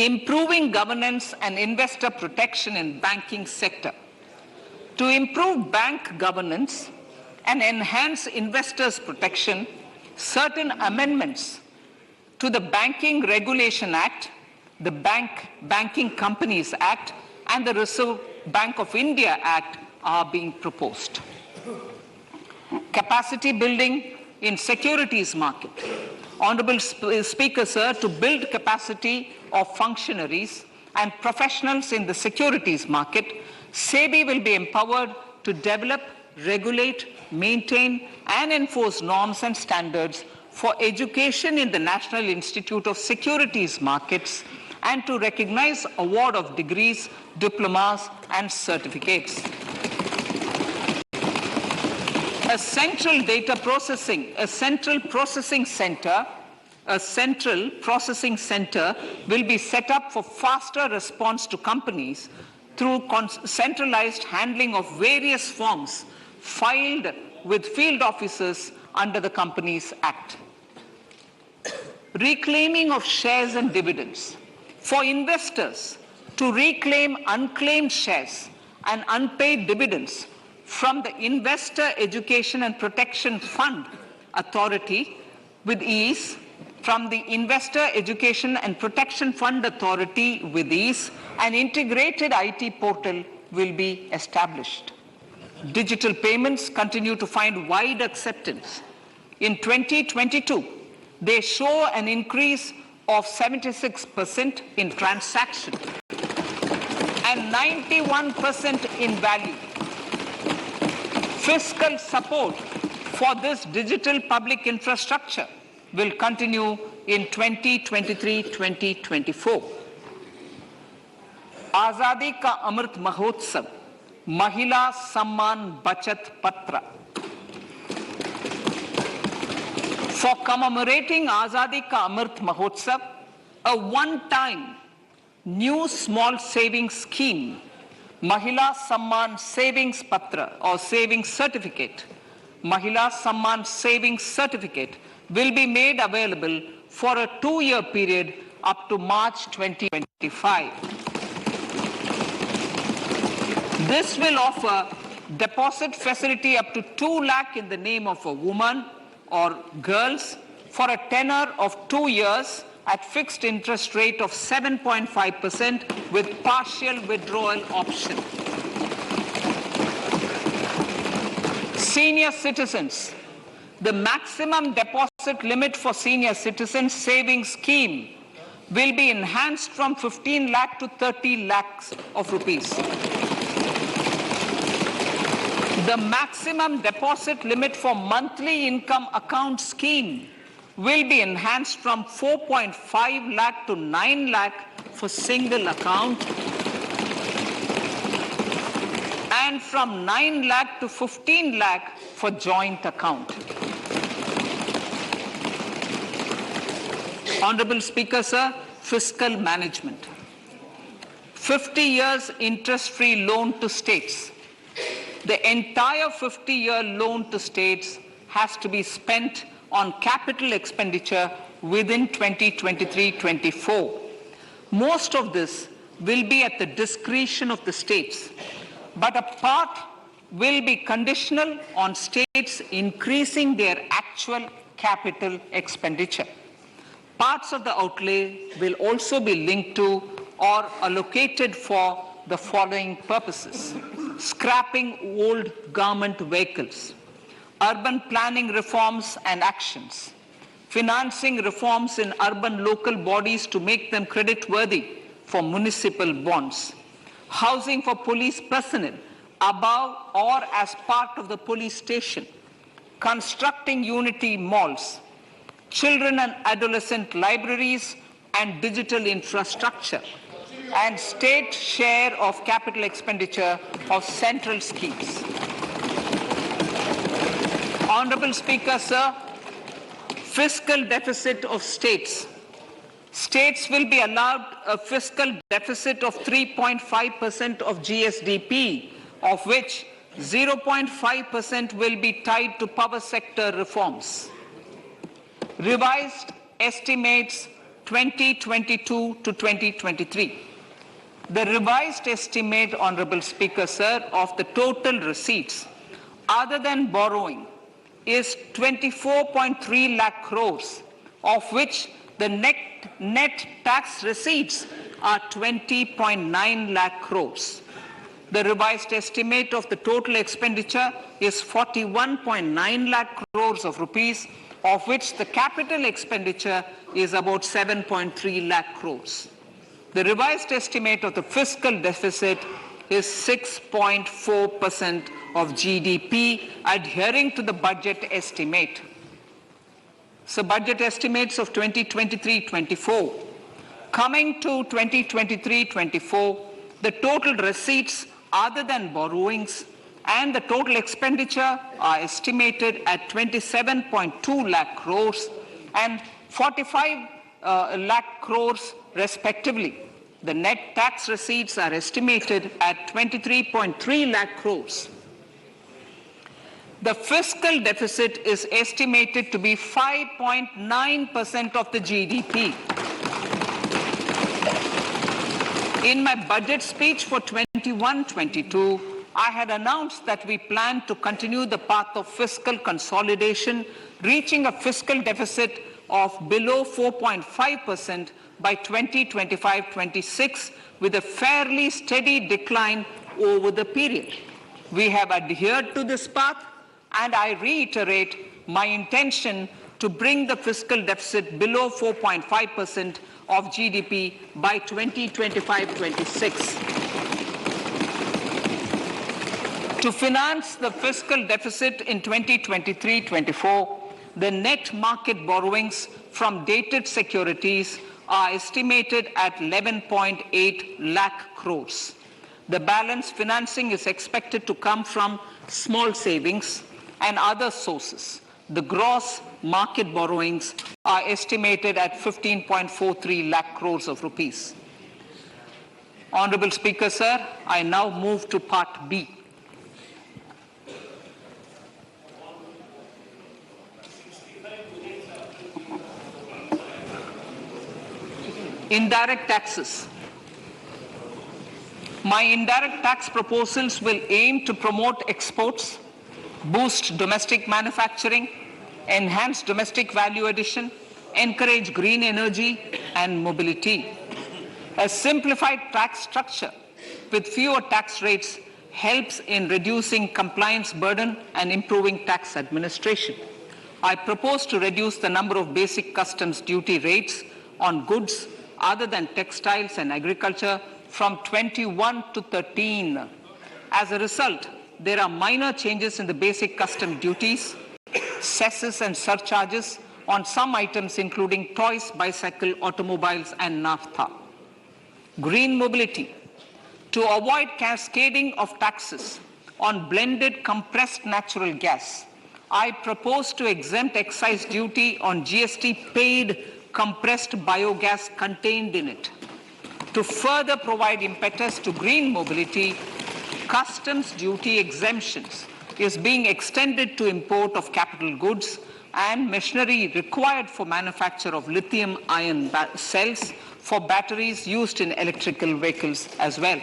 improving governance and investor protection in banking sector. To improve bank governance and enhance investors' protection, certain amendments to the Banking Regulation Act, the Banking Companies Act, and the Reserve Bank of India Act are being proposed. Capacity building in securities market. Honorable Speaker, sir, to build capacity of functionaries and professionals in the securities market, SEBI will be empowered to develop, regulate, maintain, and enforce norms and standards for education in the National Institute of Securities Markets and to recognize award of degrees, diplomas, and certificates. A central processing center will be set up for faster response to companies through centralized handling of various forms filed with field officers under the Companies Act. Reclaiming of shares and dividends. For investors to reclaim unclaimed shares and unpaid dividends from the Investor Education and Protection Fund Authority with ease, from the Investor Education and Protection Fund Authority with ease, an integrated IT portal will be established. Digital payments continue to find wide acceptance. In 2022, they show an increase of 76% in transaction and 91% in value. Fiscal support for this digital public infrastructure will continue in 2023-2024. Azadi Ka Amrit Mahotsav, Mahila Samman Bachat Patra. For commemorating Azadi Ka Amrit Mahotsav, a one-time new small savings scheme, Mahila Samman Savings Patra or Savings Certificate, Mahila Samman Savings Certificate will be made available for a 2-year period up to March 2025. This will offer deposit facility up to 2 lakh in the name of a woman or girls for a tenor of 2 years at fixed interest rate of 7.5% with partial withdrawal option. Senior citizens. The maximum deposit limit for senior citizens savings scheme will be enhanced from 15 lakh to 30 lakhs of rupees. The maximum deposit limit for monthly income account scheme will be enhanced from 4.5 lakh to 9 lakh for single account and from 9 lakh to 15 lakh for joint account. Honorable Speaker, sir, fiscal management. 50 years interest-free loan to states. The entire 50-year loan to states has to be spent on capital expenditure within 2023-24. Most of this will be at the discretion of the states, but a part will be conditional on states increasing their actual capital expenditure. Parts of the outlay will also be linked to or allocated for the following purposes: scrapping old government vehicles, urban planning reforms and actions, financing reforms in urban local bodies to make them credit-worthy for municipal bonds, housing for police personnel above or as part of the police station, constructing unity malls, children and adolescent libraries and digital infrastructure, and state share of capital expenditure of central schemes. Honorable Speaker, sir, fiscal deficit of states. States will be allowed a fiscal deficit of 3.5% of GSDP, of which 0.5% will be tied to power sector reforms. Revised estimates 2022 to 2023. The revised estimate, Honorable Speaker, sir, of the total receipts other than borrowing is 24.3 lakh crores, of which the net tax receipts are 20.9 lakh crores. The revised estimate of the total expenditure is 41.9 lakh crores of rupees, of which the capital expenditure is about 7.3 lakh crores. The revised estimate of the fiscal deficit is 6.4% of GDP, adhering to the budget estimate. So budget estimates of 2023-24. Coming to 2023-24, the total receipts other than borrowings and the total expenditure are estimated at 27.2 lakh crores and 45 lakh crores respectively. The net tax receipts are estimated at 23.3 lakh crores. The fiscal deficit is estimated to be 5.9% of the GDP. In my budget speech for 21-22, I had announced that we plan to continue the path of fiscal consolidation, reaching a fiscal deficit of below 4.5% by 2025-26, with a fairly steady decline over the period. We have adhered to this path, and I reiterate my intention to bring the fiscal deficit below 4.5% of GDP by 2025-26. To finance the fiscal deficit in 2023-24, the net market borrowings from dated securities are estimated at 11.8 lakh crores. The balance financing is expected to come from small savings and other sources. The gross market borrowings are estimated at 15.43 lakh crores of rupees. Honorable Speaker, sir, I now move to Part B. Indirect taxes. My indirect tax proposals will aim to promote exports, boost domestic manufacturing, enhance domestic value addition, encourage green energy and mobility. A simplified tax structure with fewer tax rates helps in reducing compliance burden and improving tax administration. I propose to reduce the number of basic customs duty rates on goods other than textiles and agriculture from 21 to 13. As a result, there are minor changes in the basic custom duties, cesses and surcharges on some items including toys, bicycle, automobiles and naphtha. Green mobility. To avoid cascading of taxes on blended compressed natural gas, I propose to exempt excise duty on GST paid compressed biogas contained in it. To further provide impetus to green mobility, customs duty exemptions is being extended to import of capital goods and machinery required for manufacture of lithium-ion cells for batteries used in electrical vehicles as well.